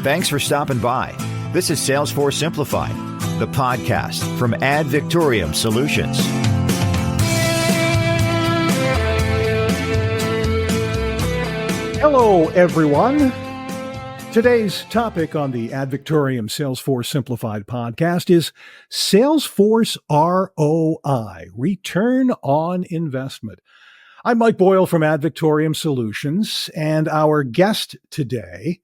Thanks for stopping by. This is Salesforce Simplified, the podcast from Victoriam Solutions. Hello, everyone. Today's topic on the Victoriam Salesforce Simplified podcast is Salesforce ROI, Return on Investment. I'm Mike Boyle from Victoriam Solutions, and our guest today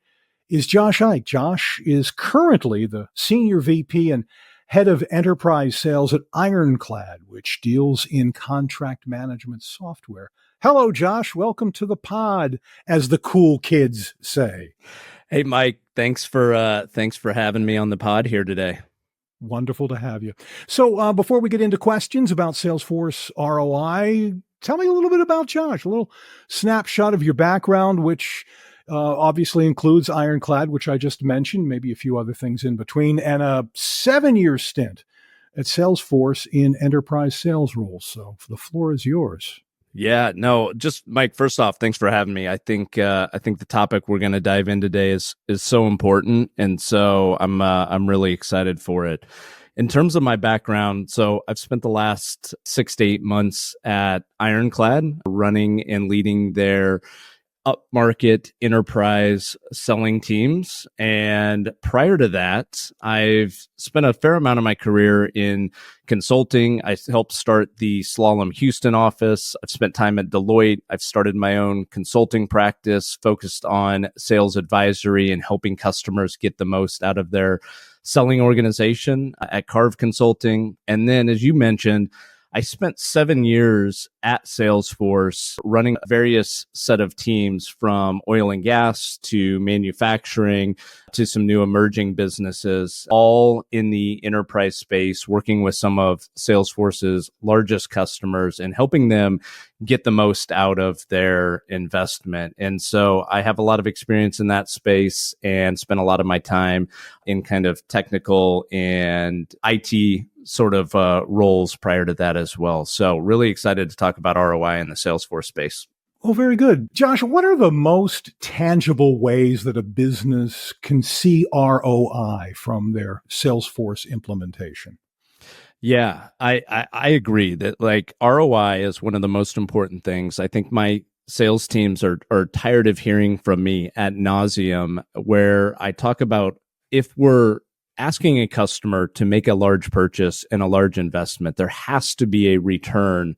is Josh Eich. Josh is currently the Senior VP and Head of Enterprise Sales at Ironclad, which deals in contract management software. Hello, Josh. Welcome to the pod, as the cool kids say. Hey, Mike. Thanks for having me on the pod here today. Wonderful to have you. So before we get into questions about Salesforce ROI, tell me a little bit about Josh, a little snapshot of your background, which obviously includes Ironclad, which I just mentioned, maybe a few other things in between, and a 7-year stint at Salesforce in enterprise sales roles. So the floor is yours. Yeah, no, just Mike, first off, thanks for having me. I think the topic we're going to dive in today is so important. And so I'm really excited for it. In terms of my background, so I've spent the last 6 to 8 months at Ironclad running and leading their upmarket enterprise selling teams. And prior to that, I've spent a fair amount of my career in consulting. I helped start the Slalom Houston office. I've spent time at Deloitte. I've started my own consulting practice focused on sales advisory and helping customers get the most out of their selling organization at Carve Consulting. And then, as you mentioned, I spent 7 years at Salesforce running various set of teams from oil and gas to manufacturing to some new emerging businesses, all in the enterprise space, working with some of Salesforce's largest customers and helping them get the most out of their investment. And so I have a lot of experience in that space and spent a lot of my time in kind of technical and IT sort of roles prior to that as well. So really excited to talk about ROI in the Salesforce space. Oh, very good. Josh, what are the most tangible ways that a business can see ROI from their Salesforce implementation? Yeah, I agree that like ROI is one of the most important things. I think my sales teams are tired of hearing from me ad nauseum where I talk about if we're asking a customer to make a large purchase and a large investment, there has to be a return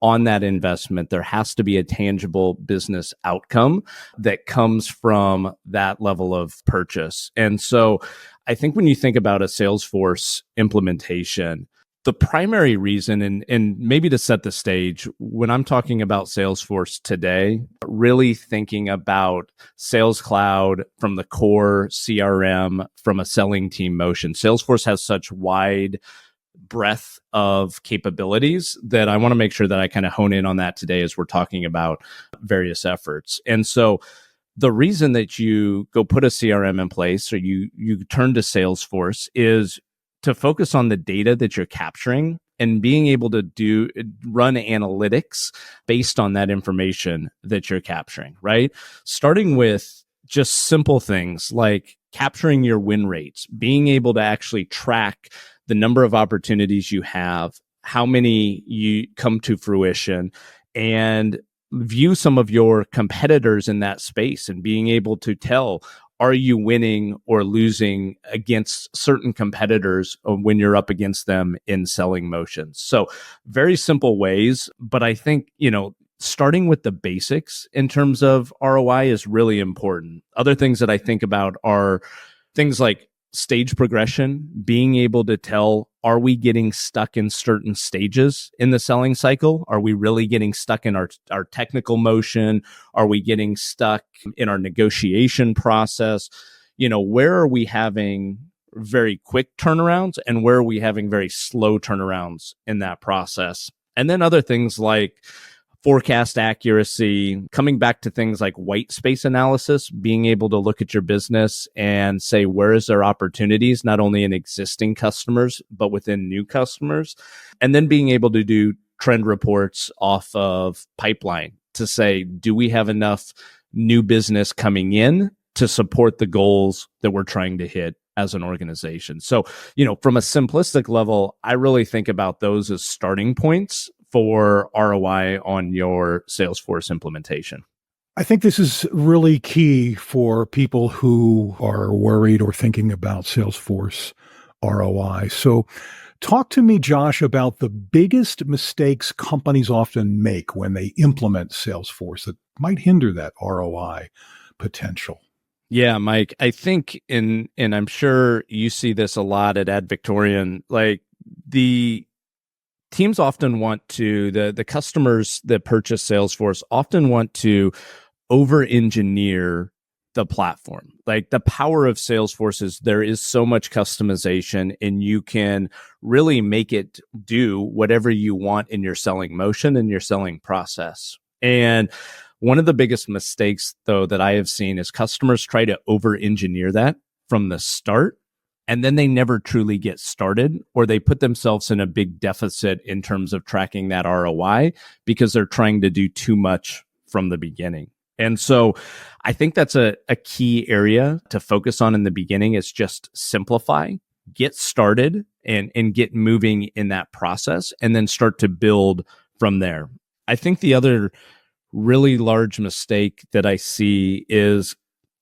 on that investment. There has to be a tangible business outcome that comes from that level of purchase. And so I think when you think about a Salesforce implementation, the primary reason, and maybe to set the stage, when I'm talking about Salesforce today, really thinking about Sales Cloud from the core CRM, from a selling team motion. Salesforce has such wide breadth of capabilities that I want to make sure that I kind of hone in on that today as we're talking about various efforts. And so the reason that you go put a CRM in place or you turn to Salesforce is to focus on the data that you're capturing and being able to run analytics based on that information that you're capturing, right? Starting with just simple things like capturing your win rates, being able to actually track the number of opportunities you have, how many you come to fruition, and view some of your competitors in that space and being able to tell, are you winning or losing against certain competitors when you're up against them in selling motions? So very simple ways, but I think, starting with the basics in terms of ROI is really important. Other things that I think about are things like stage progression, being able to tell, are we getting stuck in certain stages in the selling cycle? Are we really getting stuck in our technical motion? Are we getting stuck in our negotiation process? Where are we having very quick turnarounds and where are we having very slow turnarounds in that process? And then other things like forecast accuracy, coming back to things like white space analysis, being able to look at your business and say, where is there opportunities, not only in existing customers, but within new customers, and then being able to do trend reports off of pipeline to say, do we have enough new business coming in to support the goals that we're trying to hit as an organization. So, from a simplistic level, I really think about those as starting points for ROI on your Salesforce implementation. I think this is really key for people who are worried or thinking about Salesforce ROI. So talk to me, Josh, about the biggest mistakes companies often make when they implement Salesforce that might hinder that ROI potential. Yeah, Mike, I think and I'm sure you see this a lot at Victoriam, like the teams often want to, the customers that purchase Salesforce often want to over-engineer the platform. Like the power of Salesforce is there is so much customization and you can really make it do whatever you want in your selling motion and your selling process. And one of the biggest mistakes, though, that I have seen is customers try to over-engineer that from the start, and then they never truly get started, or they put themselves in a big deficit in terms of tracking that ROI because they're trying to do too much from the beginning. And so I think that's a key area to focus on in the beginning is just simplify, get started, and get moving in that process, and then start to build from there. I think the other really large mistake that I see is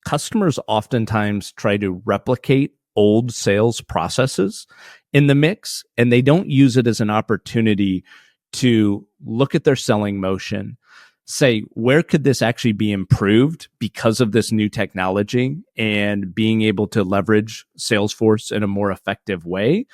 customers oftentimes try to replicate old sales processes in the mix, and they don't use it as an opportunity to look at their selling motion, say, where could this actually be improved because of this new technology and being able to leverage Salesforce in a more effective way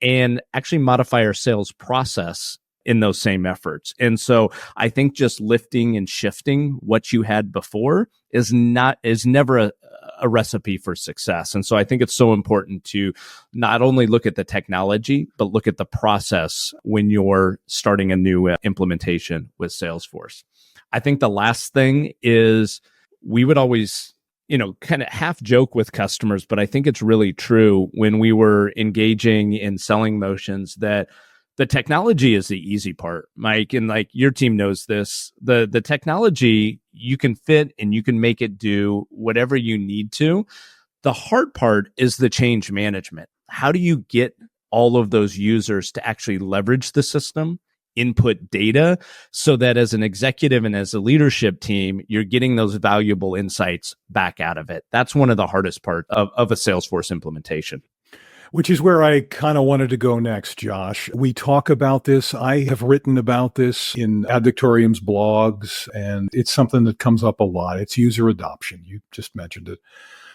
and actually modify our sales process in those same efforts. And so I think just lifting and shifting what you had before is never a recipe for success. And so I think it's so important to not only look at the technology, but look at the process when you're starting a new implementation with Salesforce. I think the last thing is we would always, kind of half joke with customers, but I think it's really true when we were engaging in selling motions that the technology is the easy part, Mike, and like your team knows this. The technology you can fit and you can make it do whatever you need to. The hard part is the change management. How do you get all of those users to actually leverage the system, input data, so that as an executive and as a leadership team, you're getting those valuable insights back out of it? That's one of the hardest parts of a Salesforce implementation. Which is where I kind of wanted to go next, Josh. We talk about this. I have written about this in Victoriam's blogs, and it's something that comes up a lot. It's user adoption. You just mentioned it.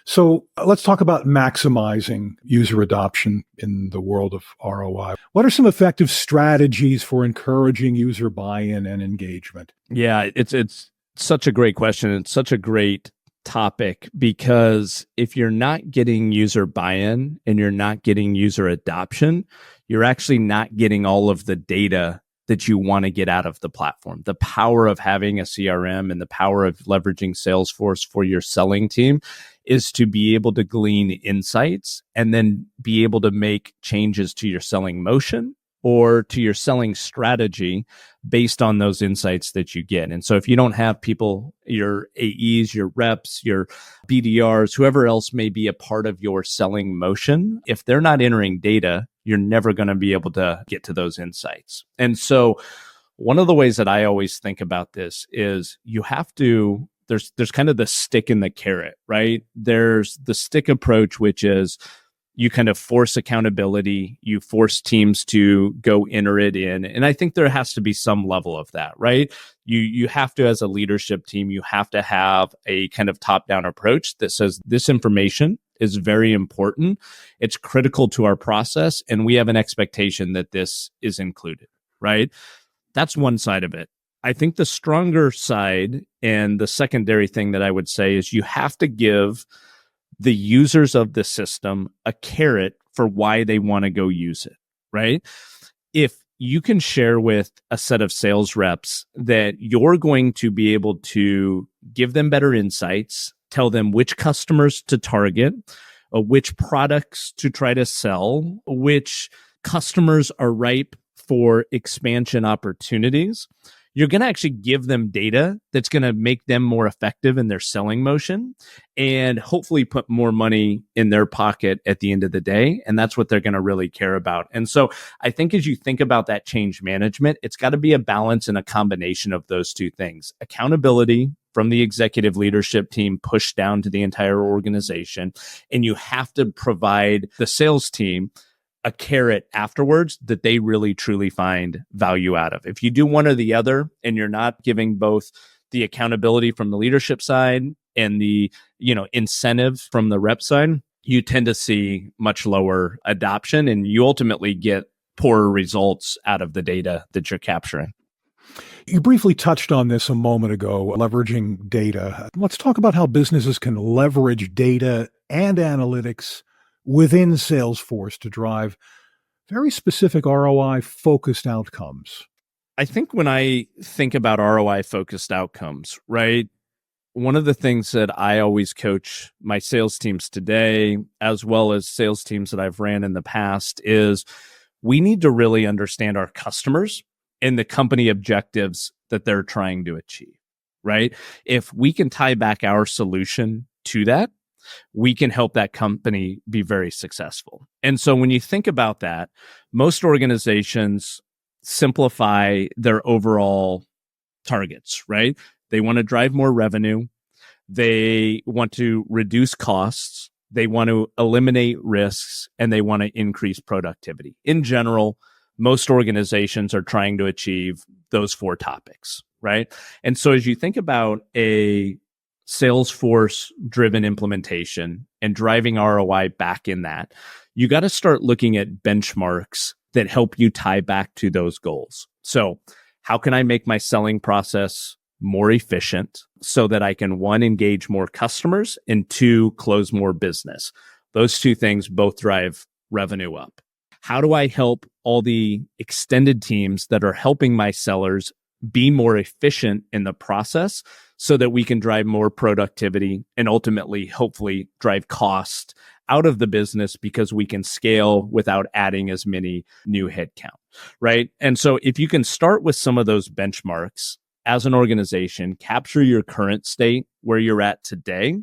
So let's talk about maximizing user adoption in the world of ROI. What are some effective strategies for encouraging user buy-in and engagement? Yeah, it's such a great question. It's such a great topic because if you're not getting user buy-in and you're not getting user adoption, you're actually not getting all of the data that you want to get out of the platform. The power of having a CRM and the power of leveraging Salesforce for your selling team is to be able to glean insights and then be able to make changes to your selling motion or to your selling strategy based on those insights that you get. And so if you don't have people, your AEs, your reps, your BDRs, whoever else may be a part of your selling motion, if they're not entering data, you're never going to be able to get to those insights. And so one of the ways that I always think about this is you have to, there's kind of the stick and the carrot, right? There's the stick approach, which is you kind of force accountability, you force teams to go enter it in. And I think there has to be some level of that, right? You have to, as a leadership team, you have to have a kind of top-down approach that says this information is very important. It's critical to our process, and we have an expectation that this is included, right? That's one side of it. I think the stronger side and the secondary thing that I would say is you have to give the users of the system a carrot for why they want to go use it, right? If you can share with a set of sales reps that you're going to be able to give them better insights, tell them which customers to target, which products to try to sell, which customers are ripe for expansion opportunities, you're going to actually give them data that's going to make them more effective in their selling motion and hopefully put more money in their pocket at the end of the day. And that's what they're going to really care about. And so I think as you think about that change management, it's got to be a balance and a combination of those two things. Accountability from the executive leadership team pushed down to the entire organization. And you have to provide the sales team a carrot afterwards that they really truly find value out of. If you do one or the other and you're not giving both the accountability from the leadership side and the, incentive from the rep side, you tend to see much lower adoption and you ultimately get poorer results out of the data that you're capturing. You briefly touched on this a moment ago, leveraging data. Let's talk about how businesses can leverage data and analytics within Salesforce to drive very specific ROI-focused outcomes. I think when I think about ROI-focused outcomes, right, one of the things that I always coach my sales teams today, as well as sales teams that I've ran in the past, is we need to really understand our customers and the company objectives that they're trying to achieve, right? If we can tie back our solution to that, we can help that company be very successful. And so when you think about that, most organizations simplify their overall targets, right? They want to drive more revenue. They want to reduce costs. They want to eliminate risks, and they want to increase productivity. In general, most organizations are trying to achieve those four topics, right? And so as you think about a Salesforce-driven implementation and driving ROI back in that, you got to start looking at benchmarks that help you tie back to those goals. So how can I make my selling process more efficient so that I can, one, engage more customers, and two, close more business? Those two things both drive revenue up. How do I help all the extended teams that are helping my sellers be more efficient in the process so that we can drive more productivity and ultimately, hopefully, drive cost out of the business because we can scale without adding as many new headcount, right? And so if you can start with some of those benchmarks as an organization, capture your current state where you're at today,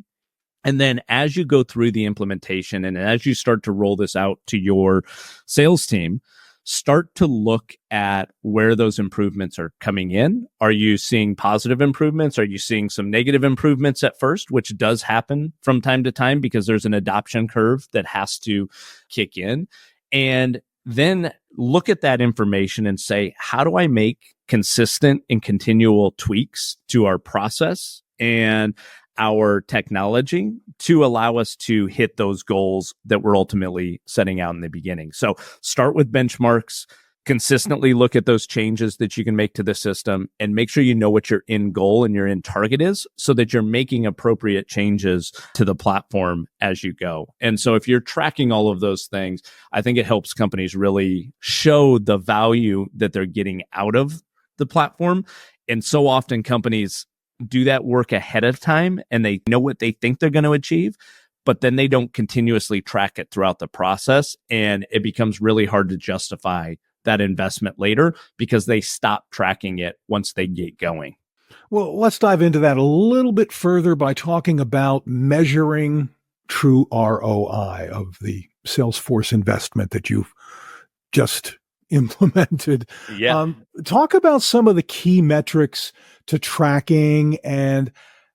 and then as you go through the implementation and as you start to roll this out to your sales team, start to look at where those improvements are coming in. Are you seeing positive improvements? Are you seeing some negative improvements at first, which does happen from time to time because there's an adoption curve that has to kick in? And then look at that information and say, how do I make consistent and continual tweaks to our process and our technology to allow us to hit those goals that we're ultimately setting out in the beginning? So start with benchmarks, consistently look at those changes that you can make to the system, and make sure you know what your end goal and your end target is so that you're making appropriate changes to the platform as you go. And so if you're tracking all of those things, I think it helps companies really show the value that they're getting out of the platform. And so often companies do that work ahead of time and they know what they think they're going to achieve, but then they don't continuously track it throughout the process. And it becomes really hard to justify that investment later because they stop tracking it once they get going. Well, let's dive into that a little bit further by talking about measuring true ROI of the Salesforce investment that you've just implemented. Yeah. Talk about some of the key metrics to tracking and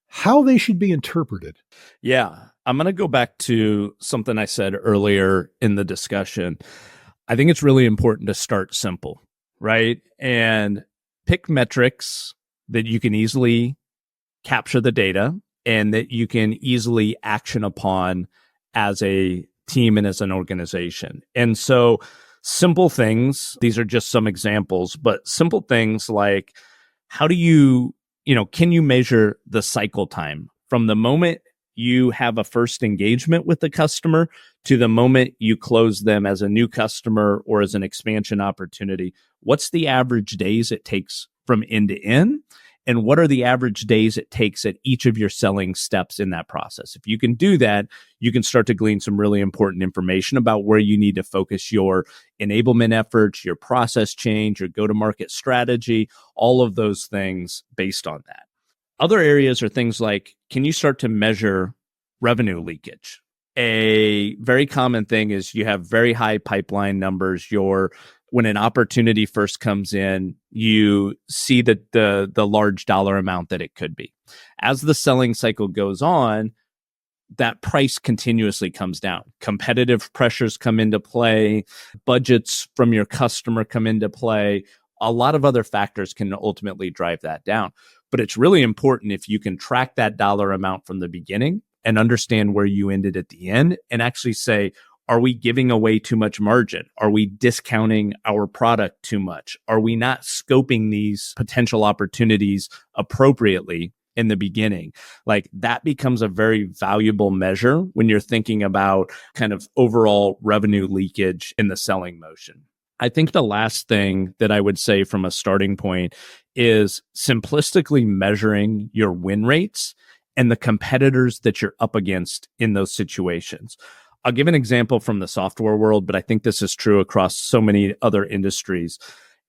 how they should be interpreted. Yeah. I'm going to go back to something I said earlier in the discussion. I think it's really important to start simple, right? And pick metrics that you can easily capture the data and that you can easily action upon as a team and as an organization. And so simple things, these are just some examples, but simple things like how do you, can you measure the cycle time from the moment you have a first engagement with the customer to the moment you close them as a new customer or as an expansion opportunity? What's the average days it takes from end to end? and what are the average days it takes at each of your selling steps in that process. If you can do that, you can start to glean some really important information about where you need to focus your enablement efforts, your process change, your go-to-market strategy, all of those things based on that. Other areas are things like, can you start to measure revenue leakage? A very common thing is you have very high pipeline numbers. When an opportunity first comes in, you see the large dollar amount that it could be. As the selling cycle goes on, that price continuously comes down. Competitive pressures come into play, budgets from your customer come into play. A lot of other factors can ultimately drive that down. But it's really important if you can track that dollar amount from the beginning and understand where you ended at the end and actually say, are we giving away too much margin? Are we discounting our product too much? Are we not scoping these potential opportunities appropriately in the beginning? Like, that becomes a very valuable measure when you're thinking about kind of overall revenue leakage in the selling motion. I think the last thing that I would say from a starting point is simplistically measuring your win rates and the competitors that you're up against in those situations. I'll give an example from the software world, but I think this is true across so many other industries.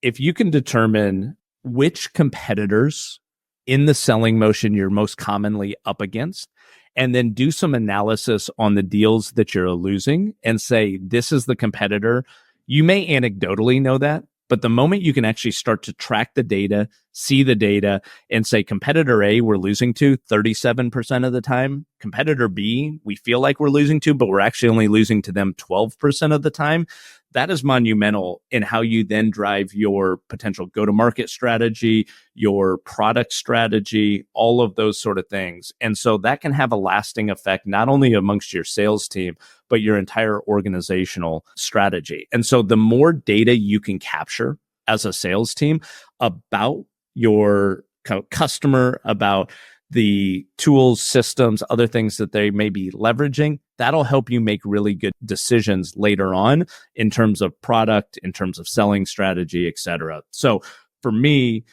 If you can determine which competitors in the selling motion you're most commonly up against, and then do some analysis on the deals that you're losing and say, this is the competitor. You may anecdotally know that, but the moment you can actually start to track the data, see the data, and say, competitor A, we're losing to 37% of the time. Competitor B, we feel like we're losing to, but we're actually only losing to them 12% of the time. That is monumental in how you then drive your potential go-to-market strategy, your product strategy, all of those sort of things. And so that can have a lasting effect, not only amongst your sales team, but your entire organizational strategy. And so the more data you can capture as a sales team about your customer, about the tools, systems, other things that they may be leveraging, that'll help you make really good decisions later on in terms of product, in terms of selling strategy, et cetera. So for me,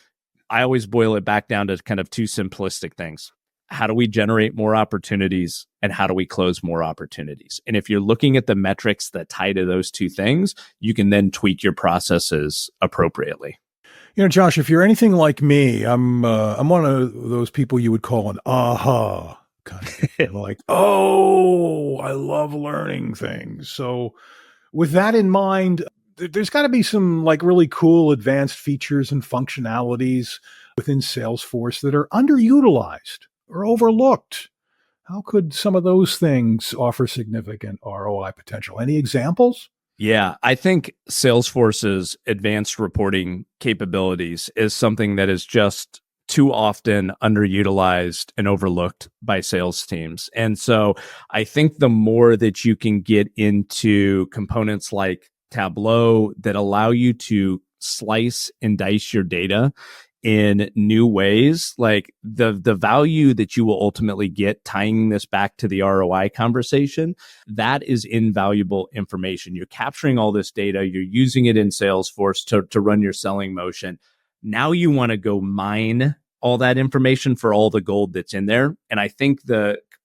I always boil it back down to kind of two simplistic things. How do we generate more opportunities and how do we close more opportunities? And if you're looking at the metrics that tie to those two things, you can then tweak your processes appropriately. You know, Josh, if you're anything like me, I'm one of those people you would call an aha kind of like, oh, I love learning things. So with that in mind, there's got to be some like really cool advanced features and functionalities within Salesforce that are underutilized or overlooked. How could some of those things offer significant ROI potential? Any examples? Yeah, I think Salesforce's advanced reporting capabilities is something that is just too often underutilized and overlooked by sales teams. And so I think the more that you can get into components like Tableau that allow you to slice and dice your data in new ways, like the value that you will ultimately get, tying this back to the ROI conversation, that is invaluable information. You're capturing all this data, you're using it in Salesforce to run your selling motion. Now you want to go mine all that information for all the gold that's in there. And I think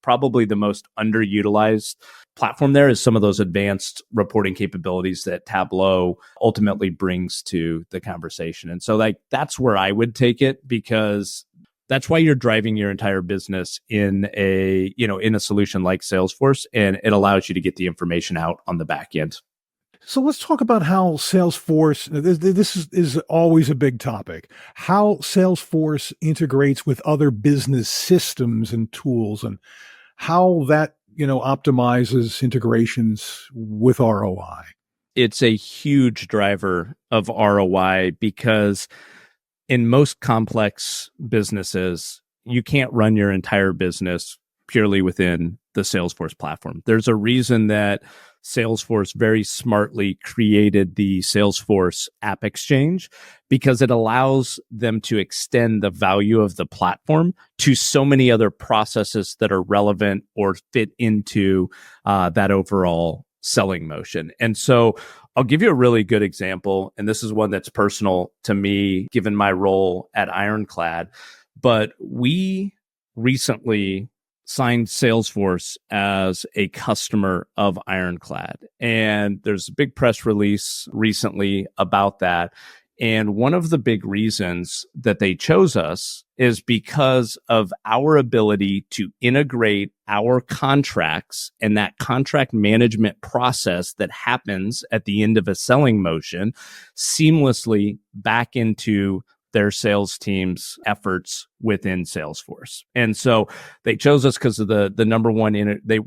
probably the most underutilized platform there is some of those advanced reporting capabilities that Tableau ultimately brings to the conversation. And so like that's where I would take it, because that's why you're driving your entire business in a solution like Salesforce, and it allows you to get the information out on the back end. So let's talk about how Salesforce, this is always a big topic, how Salesforce integrates with other business systems and tools, and how that, optimizes integrations with ROI. It's a huge driver of ROI because in most complex businesses, you can't run your entire business purely within the Salesforce platform. There's a reason that Salesforce very smartly created the Salesforce App Exchange, because it allows them to extend the value of the platform to so many other processes that are relevant or fit into that overall selling motion. And so I'll give you a really good example, and this is one that's personal to me, given my role at Ironclad. but we recently signed Salesforce as a customer of Ironclad. And there's a big press release recently about that. And one of the big reasons that they chose us is because of our ability to integrate our contracts and that contract management process that happens at the end of a selling motion seamlessly back into their sales team's efforts within Salesforce. And so they chose us because of the number one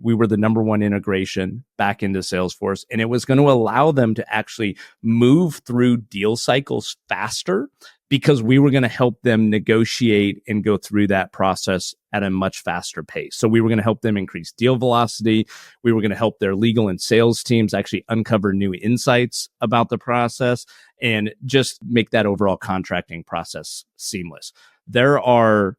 we were the number one integration back into Salesforce, and it was going to allow them to actually move through deal cycles faster because we were going to help them negotiate and go through that process at a much faster pace. So we were going to help them increase deal velocity. We were going to help their legal and sales teams actually uncover new insights about the process and just make that overall contracting process seamless. There are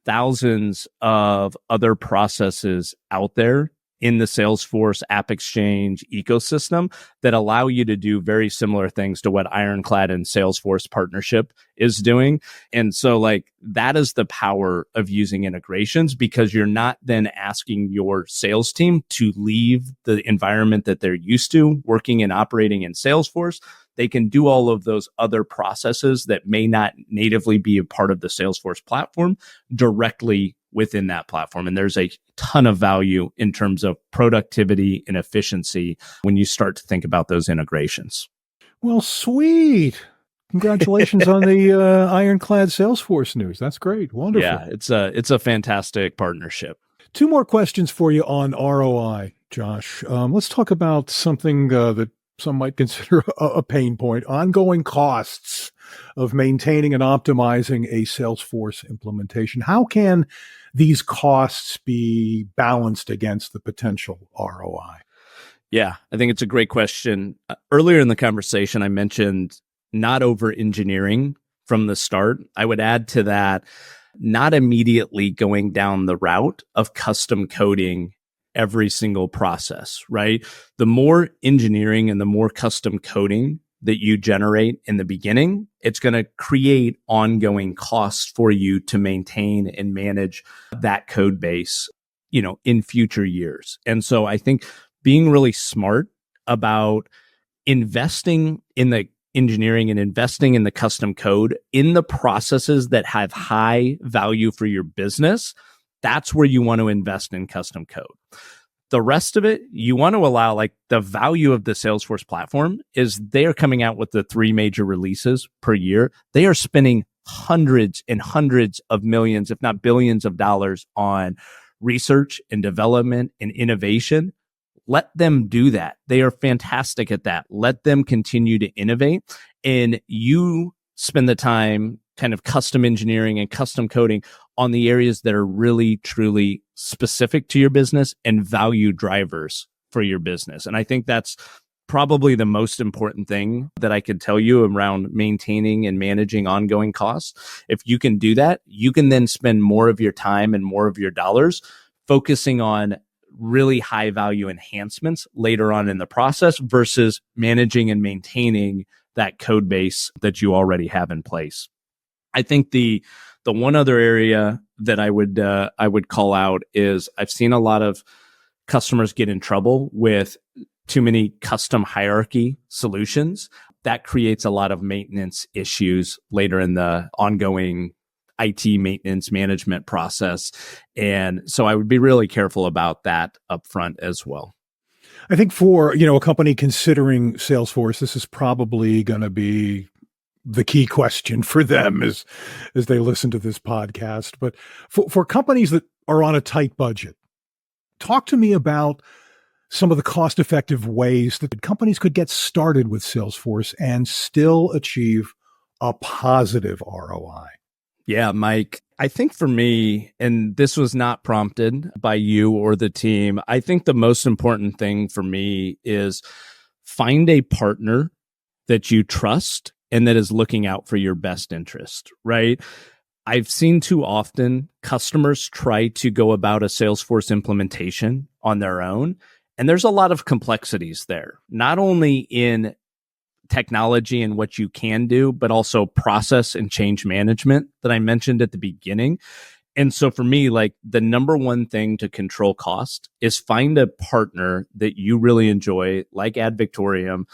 thousands of other processes out there in the Salesforce App Exchange ecosystem that allow you to do very similar things to what Ironclad and Salesforce partnership is doing. And so that is the power of using integrations, because you're not then asking your sales team to leave the environment that they're used to working and operating in Salesforce. They can do all of those other processes that may not natively be a part of the Salesforce platform directly within that platform. And there's a ton of value in terms of productivity and efficiency when you start to think about those integrations. Well, sweet. Congratulations on the Ironclad Salesforce news. That's great. Wonderful. Yeah, it's a fantastic partnership. 2 more questions for you on ROI, Josh. Let's talk about something that some might consider a pain point: ongoing costs of maintaining and optimizing a Salesforce implementation. How can these costs be balanced against the potential ROI? Yeah, I think it's a great question. Earlier in the conversation, I mentioned not over engineering from the start. I would add to that, not immediately going down the route of custom coding every single process, right? The more engineering and the more custom coding that you generate in the beginning, it's going to create ongoing costs for you to maintain and manage that code base, in future years. And so I think being really smart about investing in the engineering and investing in the custom code in the processes that have high value for your business, that's where you want to invest in custom code. The rest of it, you want to allow, the value of the Salesforce platform is they are coming out with the 3 major releases per year. They are spending hundreds and hundreds of millions, if not billions of dollars on research and development and innovation. Let them do that. They are fantastic at that. Let them continue to innovate, and you spend the time kind of custom engineering and custom coding on the areas that are really, truly specific to your business and value drivers for your business. And I think that's probably the most important thing that I could tell you around maintaining and managing ongoing costs. If you can do that, you can then spend more of your time and more of your dollars focusing on really high value enhancements later on in the process versus managing and maintaining that code base that you already have in place. I think the one other area that I would call out is I've seen a lot of customers get in trouble with too many custom hierarchy solutions. That creates a lot of maintenance issues later in the ongoing IT maintenance management process. And so I would be really careful about that upfront as well. I think for, a company considering Salesforce, this is probably going to be the key question for them as they listen to this podcast. But for companies that are on a tight budget, talk to me about some of the cost-effective ways that companies could get started with Salesforce and still achieve a positive ROI. Yeah, Mike, I think for me, and this was not prompted by you or the team, I think the most important thing for me is find a partner that you trust and that is looking out for your best interest, right? I've seen too often customers try to go about a Salesforce implementation on their own, and there's a lot of complexities there, not only in technology and what you can do, but also process and change management that I mentioned at the beginning. And so for me, like the number one thing to control cost is find a partner that you really enjoy, like Ad Victoriam,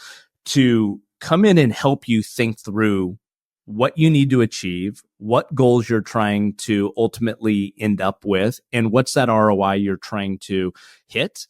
to come in and help you think through what you need to achieve, what goals you're trying to ultimately end up with, and what's that ROI you're trying to hit.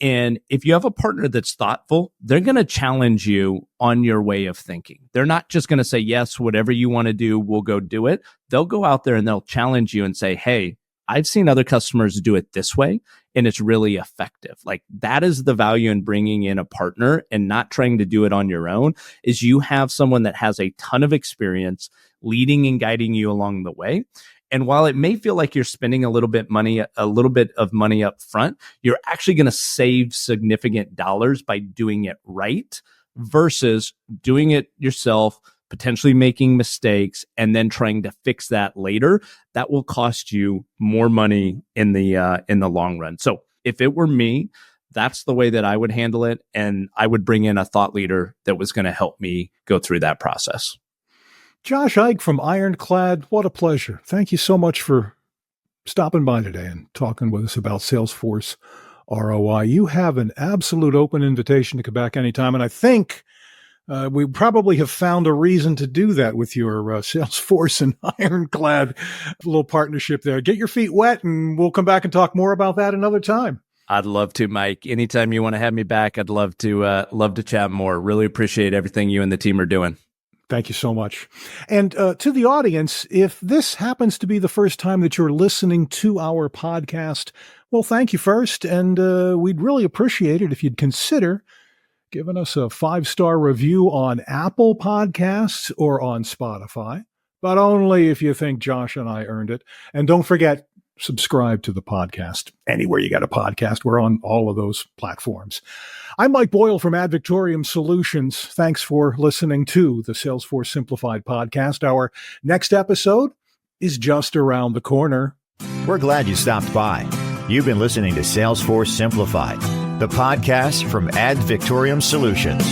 And if you have a partner that's thoughtful, they're going to challenge you on your way of thinking. They're not just going to say, yes, whatever you want to do, we'll go do it. They'll go out there and they'll challenge you and say, hey, I've seen other customers do it this way, and it's really effective. Like that is the value in bringing in a partner and not trying to do it on your own, is you have someone that has a ton of experience leading and guiding you along the way. And while it may feel like you're spending a little bit of money up front, you're actually going to save significant dollars by doing it right versus doing it yourself, potentially making mistakes, and then trying to fix that later. That will cost you more money in the long run. So if it were me, that's the way that I would handle it. And I would bring in a thought leader that was going to help me go through that process. Josh Eich from Ironclad, what a pleasure. Thank you so much for stopping by today and talking with us about Salesforce ROI. You have an absolute open invitation to come back anytime, and I think we probably have found a reason to do that with your Salesforce and Ironclad little partnership there. Get your feet wet, and we'll come back and talk more about that another time. I'd love to, Mike. Anytime you want to have me back, I'd love to chat more. Really appreciate everything you and the team are doing. Thank you so much. And to the audience, if this happens to be the first time that you're listening to our podcast, well, thank you first. And we'd really appreciate it if you'd consider giving us a 5-star review on Apple Podcasts or on Spotify, but only if you think Josh and I earned it. And don't forget, subscribe to the podcast. Anywhere you got a podcast, we're on all of those platforms. I'm Mike Boyle from Ad Victoriam Solutions. Thanks for listening to the Salesforce Simplified podcast. Our next episode is just around the corner. We're glad you stopped by. You've been listening to Salesforce Simplified, the podcast from Ad Victoriam Solutions.